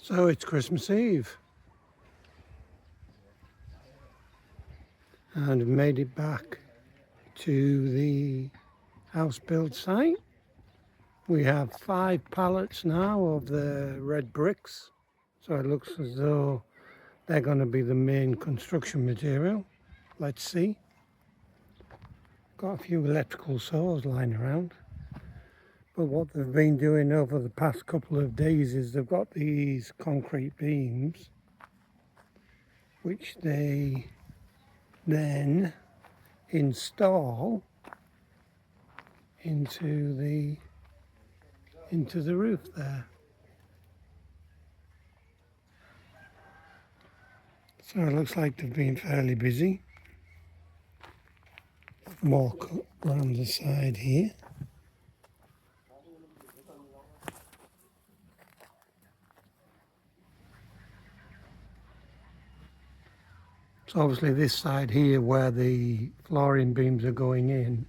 So it's Christmas Eve, and I've made it back to the house build site. We have 5 pallets now of the red bricks, so it looks as though they're going to be the main construction material. Let's see. Got a few electrical saws lying around. But what they've been doing over the past couple of days is they've got these concrete beams which they then install into the roof there. So it looks like they've been fairly busy. More cut around the side here. So obviously this side here where the flooring beams are going in,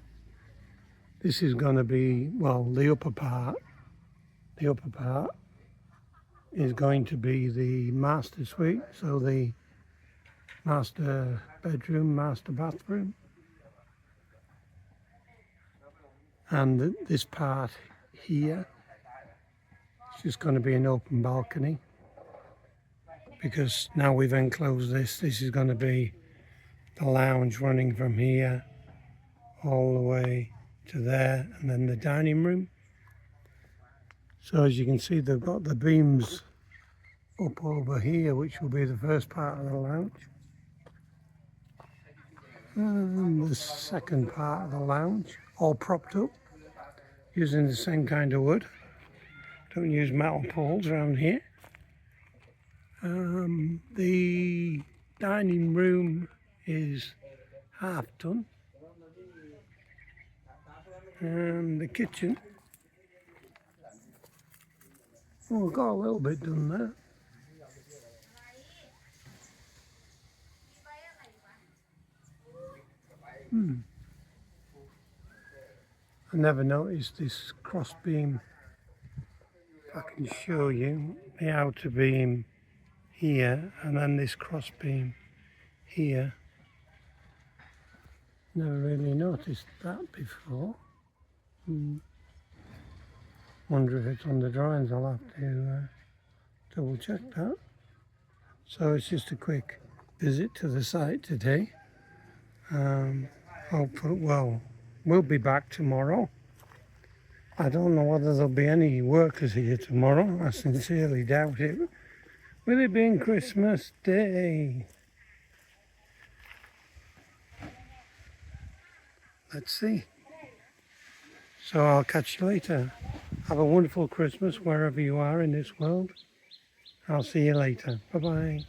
this is going to be, well, the upper part is going to be the master suite, so the master bedroom, master bathroom. And this part here is just going to be an open balcony, because now we've enclosed this is going to be the lounge running from here all the way to there, and then the dining room. So as you can see, they've got the beams up over here, which will be the first part of the lounge, and the second part of the lounge, all propped up using the same kind of wood. Don't use metal poles around here. The dining room is half done, and the kitchen, well, we've got a little bit done there. I never noticed this cross beam. If I can show you the outer beam here, and then this cross beam here. Never really noticed that before. Wonder if it's on the drawings. I'll have to double check that. So it's just a quick visit to the site today. Well, we'll be back tomorrow. I don't know whether there'll be any workers here tomorrow. I sincerely doubt it. Will it be Christmas Day? Let's see. So I'll catch you later. Have a wonderful Christmas wherever you are in this world. I'll see you later. Bye-bye.